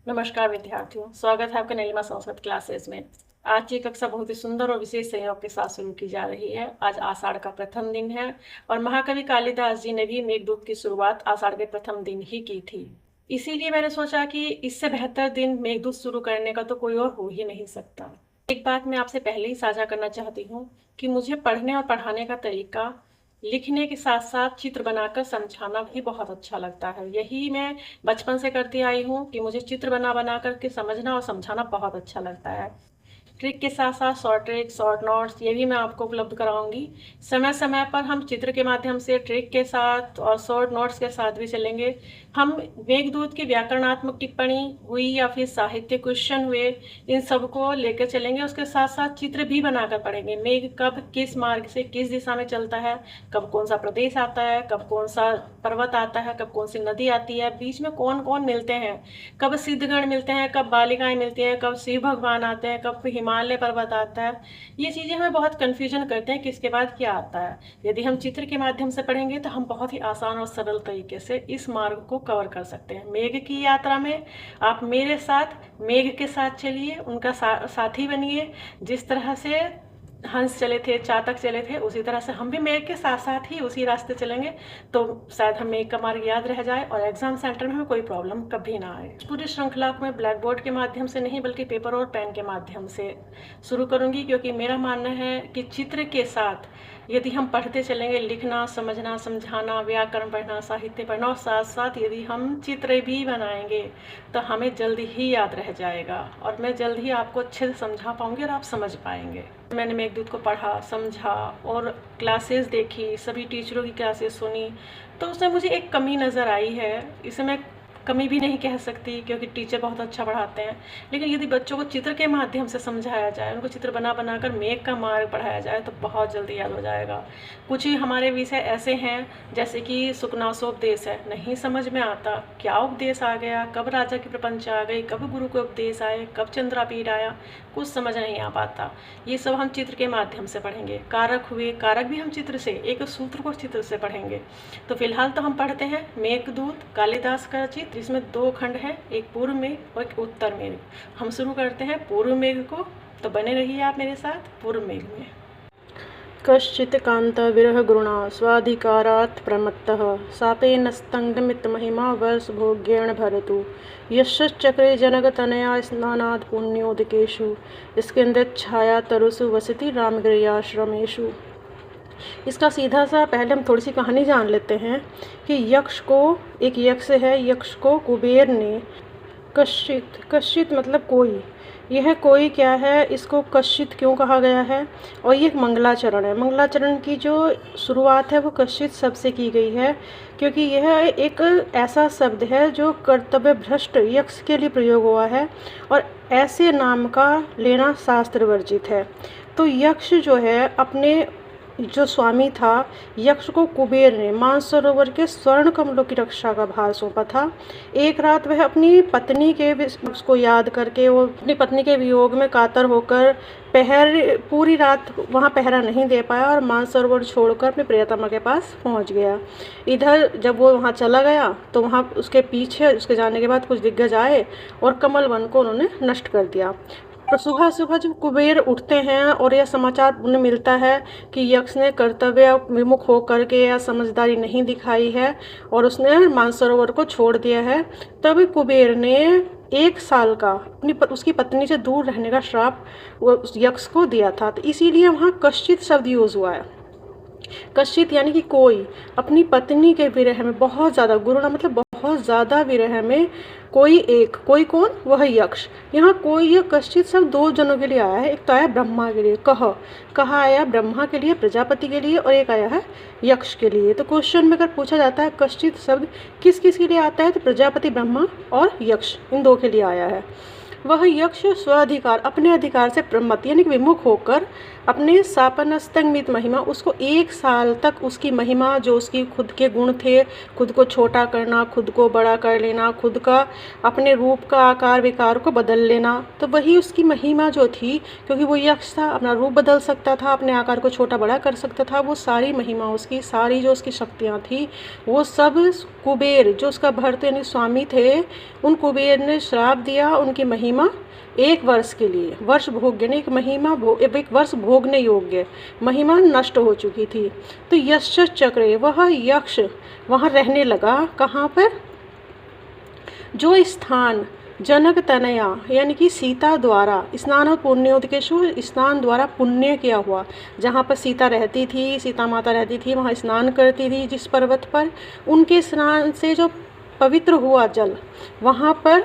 नमस्कार विद्यार्थियों, स्वागत है आपका नीलिमा संस्कृत क्लासेस में। आज की कक्षा बहुत ही सुंदर और विशेष संयोग के साथ शुरू की जा रही है। आज आषाढ़ का प्रथम दिन है और महाकवि कालिदास जी ने भी मेघदूत की शुरुआत आषाढ़ के प्रथम दिन ही की थी। इसीलिए मैंने सोचा कि इससे बेहतर दिन मेघदूत शुरू करने का तो कोई और हो ही नहीं सकता। एक बात मैं आपसे पहले ही साझा करना चाहती हूँ कि मुझे पढ़ने और पढ़ाने का तरीका लिखने के साथ साथ चित्र बनाकर समझाना भी बहुत अच्छा लगता है। यही मैं बचपन से करती आई हूँ कि मुझे चित्र बना बना करके समझना और समझाना बहुत अच्छा लगता है। ट्रिक के साथ साथ शॉर्ट ट्रिक, शॉर्ट नोट्स ये भी मैं आपको उपलब्ध कराऊंगी। समय समय पर हम चित्र के माध्यम से ट्रिक के साथ और शॉर्ट नोट्स के साथ भी चलेंगे। हम मेघदूत की व्याकरणात्मक टिप्पणी हुई या फिर साहित्य क्वेश्चन हुए, इन सब को लेकर चलेंगे। उसके साथ साथ चित्र भी बनाकर पढ़ेंगे। मेघ कब किस मार्ग से किस दिशा में चलता है, कब कौन सा प्रदेश आता है, कब कौन सा पर्वत आता है, कब कौन सी नदी आती है, बीच में कौन कौन मिलते हैं, कब सिद्धगण मिलते हैं, कब बालिकाएं मिलती हैं, कब शिव भगवान आते हैं, कब हिमालय पर्वत आता है। ये चीज़ें हमें बहुत कन्फ्यूजन करते हैं कि इसके बाद क्या आता है। यदि हम चित्र के माध्यम से पढ़ेंगे तो हम बहुत ही आसान और सरल तरीके से इस मार्ग को कवर कर सकते हैं। मेघ की यात्रा में आप मेरे साथ मेघ के साथ चलिए, उनका साथी बनिए। जिस तरह से हंस चले थे, चातक चले थे, उसी तरह से हम भी मेघ के साथ साथ ही उसी रास्ते चलेंगे तो शायद हमें मेघ का मार्ग याद रह जाए और एग्जाम सेंटर में हमें कोई प्रॉब्लम कभी ना आए। पूरी श्रृंखला को मैं ब्लैक बोर्ड के माध्यम से नहीं बल्कि पेपर और पेन के माध्यम से शुरू करूंगी, क्योंकि मेरा मानना है कि चित्र के साथ यदि हम पढ़ते चलेंगे, लिखना, समझना, समझाना, व्याकरण पढ़ना, साहित्य पढ़ना और साथ साथ यदि हम चित्र भी बनाएंगे तो हमें जल्द ही याद रह जाएगा और मैं जल्द ही आपको अच्छे से समझा पाऊंगी और आप समझ पाएंगे। मैंने मेघदूत को पढ़ा, समझा और क्लासेस देखी, सभी टीचरों की क्लासेस सुनी, तो उसमें मुझे एक कमी नज़र आई है। इसे मैं कमी भी नहीं कह सकती क्योंकि टीचर बहुत अच्छा पढ़ाते हैं, लेकिन यदि बच्चों को चित्र के माध्यम से समझाया जाए, उनको चित्र बना बना कर मेघ का मार्ग पढ़ाया जाए तो बहुत जल्दी याद हो जाएगा। कुछ ही हमारे विषय ऐसे हैं जैसे कि सुकनासोपदेश है, नहीं समझ में आता क्या उपदेश आ गया, कब राजा की प्रपंच आ गई, कब गुरु को उपदेश आए, कब चंद्रापीठ आया, कुछ समझ नहीं आ पाता। ये सब हम चित्र के माध्यम से पढ़ेंगे। कारक हुए, कारक भी हम चित्र से, एक सूत्र को चित्र से पढ़ेंगे। तो फिलहाल तो हम पढ़ते हैं मेघदूत कालिदास का रचित, जिसमें 2 खंड है, एक पूर्व मेघ और एक उत्तर मेघ। हम शुरू करते हैं पूर्व मेघ को, तो बने रहिए आप मेरे साथ पूर्व मेघ में। कश्चित् कांत विरह गुरुणा स्वाधिकारात् प्रमत्तः शापेनस्तंगमित महिमा वर्ष भोग्येण भरतु यश्चक्रे जनकतनया स्नानात् पुण्योदकेषु स्कंदत छाया तरुषु वसति रामगिर्याश्रमेषु। इसका सीधा सा पहले हम थोड़ी सी कहानी जान लेते हैं कि यक्ष को, एक यक्ष है, यक्ष को कुबेर ने कश्चित, कश्चित मतलब कोई, यह कोई क्या है, इसको कश्चित क्यों कहा गया है, और ये मंगलाचरण है। मंगलाचरण की जो शुरुआत है वो कश्चित शब्द से की गई है, क्योंकि यह एक ऐसा शब्द है जो कर्तव्य भ्रष्ट यक्ष के लिए प्रयोग हुआ है और ऐसे नाम का लेना शास्त्र वर्जित है। तो यक्ष जो है, अपने जो स्वामी था यक्ष को कुबेर ने मानसरोवर के स्वर्ण कमलों की रक्षा का भार सौंपा था। एक रात वह अपनी पत्नी के उसको याद करके, वो अपनी पत्नी के वियोग में कातर होकर पूरी रात वहाँ पहरा नहीं दे पाया और मानसरोवर छोड़कर अपने प्रियतमा के पास पहुँच गया। इधर जब वो वहाँ चला गया तो वहाँ उसके पीछे, उसके जाने के बाद कुछ दिग्गज आए और कमल वन को उन्होंने नष्ट कर दिया। तो सुबह सुबह जब कुबेर उठते हैं और यह समाचार उन्हें मिलता है कि यक्ष ने कर्तव्य विमुख होकर के या समझदारी नहीं दिखाई है और उसने मानसरोवर को छोड़ दिया है, तब कुबेर ने 1 साल का उसकी पत्नी से दूर रहने का श्राप उस यक्ष को दिया था। तो इसीलिए वहाँ कश्चित शब्द यूज़ हुआ है। कश्चित यानी कि कोई अपनी पत्नी के विरह में बहुत ज़्यादा, गुरुणा मतलब बहुत ज़्यादा विरह में कोई एक, कोई कौन, वह यक्ष। यहाँ कोई, यह कश्चित शब्द 2 जनों के लिए आया है। एक तो आया ब्रह्मा के लिए, कहा आया ब्रह्मा के लिए, प्रजापति के लिए, और एक आया है यक्ष के लिए। तो क्वेश्चन में अगर पूछा जाता है कश्चित शब्द किस किस के लिए आता है, तो प्रजापति, ब्रह्मा और यक्ष, इन 2 के लिए आया है। वह यक्ष स्वाधिकार, अपने अधिकार से प्रमत्त यानी कि विमुख होकर अपने शापनस्तंगित महिमा, उसको 1 साल तक उसकी महिमा, जो उसकी खुद के गुण थे, खुद को छोटा करना, खुद को बड़ा कर लेना, खुद का अपने रूप का आकार विकार को बदल लेना, तो वही उसकी महिमा जो थी, क्योंकि वो यक्ष था, अपना रूप बदल सकता था, अपने आकार को छोटा बड़ा कर सकता था, वो सारी महिमा उसकी, सारी जो उसकी शक्तियाँ थी, वो सब कुबेर जो उसका भर्त यानी स्वामी थे, उन कुबेर ने श्राप दिया उनकी महिमा 1 वर्ष के लिए, वर्ष भोग्य ने, एक वर्ष भोगने योग्य महिमा नष्ट हो चुकी थी। तो यक्ष चक्रे, वह यक्ष वहाँ रहने लगा, कहाँ पर, जो स्थान जनक तनया यानी कि सीता द्वारा स्नान और पुण्योदकेशु, स्नान द्वारा पुण्य किया हुआ, जहाँ पर सीता रहती थी, सीता माता रहती थी, वहाँ स्नान करती थी जिस पर्वत पर, उनके स्नान से जो पवित्र हुआ जल, वहाँ पर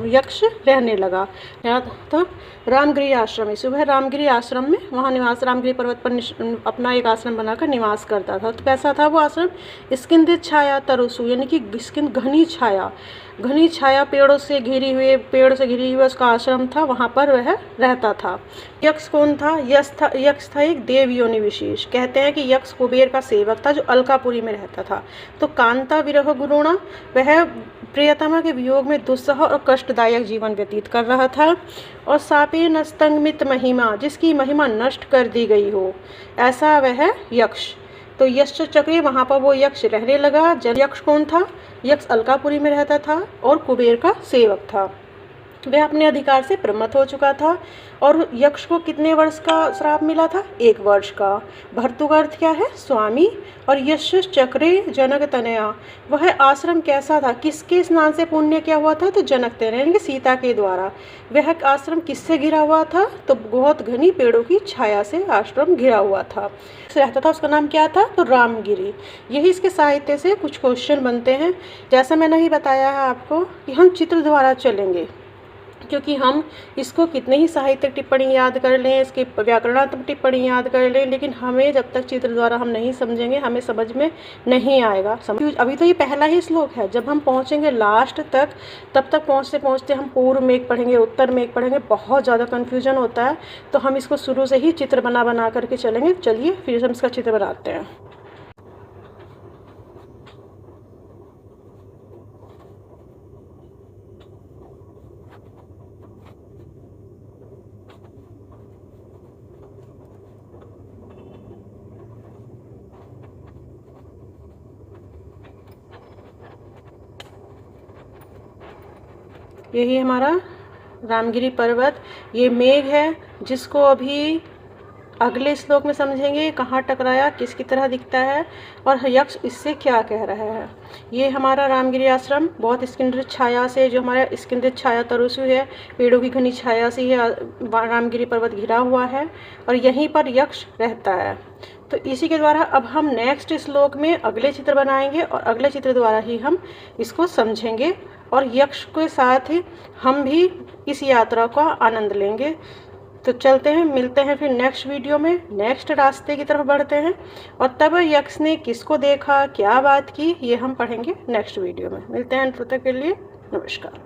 यक्ष रहने लगा। याद था रामगिरी आश्रम में, सुबह रामगिरी आश्रम में वहाँ निवास, रामगिरी पर्वत पर अपना एक आश्रम बनाकर निवास करता था। तो कैसा था वो आश्रम, स्किंदित छाया तरसु यानी कि घनी छाया पेड़ों से घिरी हुई, पेड़ से घिरी हुई उसका आश्रम था, वहाँ पर वह रहता था। यक्ष कौन था, यक्ष था एक देव योनि विशेष। कहते हैं कि यक्ष कुबेर का सेवक था जो अलकापुरी में रहता था। तो कांता विरह गुरुणा, वह प्रियतमा के वियोग में दुस्सह और कष्टदायक जीवन व्यतीत कर रहा था। और सापे नस्तंगमित महिमा, जिसकी महिमा नष्ट कर दी गई हो, ऐसा वह यक्ष। तो यक्ष चक्रे, वहाँ पर वो यक्ष रहने लगा। यक्ष कौन था, यक्ष अलकापुरी में रहता था और कुबेर का सेवक था। वह अपने अधिकार से प्रमत्त हो चुका था। और यक्ष को कितने वर्ष का श्राप मिला था, 1 वर्ष का। भर्तु का अर्थ क्या है, स्वामी। और यक्ष चक्रे जनक तनया, वह आश्रम कैसा था, किसके स्नान से पुण्य क्या हुआ था, तो जनक तनया यानी कि सीता के द्वारा। वह आश्रम किससे घिरा हुआ था, तो बहुत घनी पेड़ों की छाया से आश्रम घिरा हुआ था, रहता था। उसका नाम क्या था, तो रामगिरी। यही इसके साहित्य से कुछ क्वेश्चन बनते हैं। जैसा मैंने ही बताया है आपको कि हम चित्र द्वारा चलेंगे, क्योंकि हम इसको कितने ही साहित्यिक टिप्पणी याद कर लें, इसकी व्याकरणात्मक टिप्पणी याद कर लें, लेकिन हमें जब तक चित्र द्वारा हम नहीं समझेंगे, हमें समझ में नहीं आएगा। अभी तो ये पहला ही श्लोक है, जब हम पहुँचेंगे लास्ट तक, तब तक पहुँचते पहुँचते हम पूर्व में एक पढ़ेंगे, उत्तर में एक पढ़ेंगे, बहुत ज़्यादा कन्फ्यूजन होता है। तो हम इसको शुरू से ही चित्र बना करके चलेंगे। चलिए फिर हम इसका चित्र बनाते हैं। यही हमारा रामगिरी पर्वत, ये मेघ है, जिसको अभी अगले श्लोक में समझेंगे कहाँ टकराया, किसकी तरह दिखता है और यक्ष इससे क्या कह रहा है। ये हमारा रामगिरी आश्रम बहुत स्किंदित छाया से, जो हमारा स्किंदित छाया तरुसु है, पेड़ों की घनी छाया से है, रामगिरी पर्वत घिरा हुआ है और यहीं पर यक्ष रहता है। तो इसी के द्वारा अब हम नेक्स्ट श्लोक में अगले चित्र बनाएंगे और अगले चित्र द्वारा ही हम इसको समझेंगे और यक्ष के साथ हम भी इस यात्रा का आनंद लेंगे। तो चलते हैं, मिलते हैं फिर नेक्स्ट वीडियो में, नेक्स्ट रास्ते की तरफ बढ़ते हैं और तब यक्ष ने किसको देखा, क्या बात की, ये हम पढ़ेंगे नेक्स्ट वीडियो में। मिलते हैं, तब तक के लिए नमस्कार।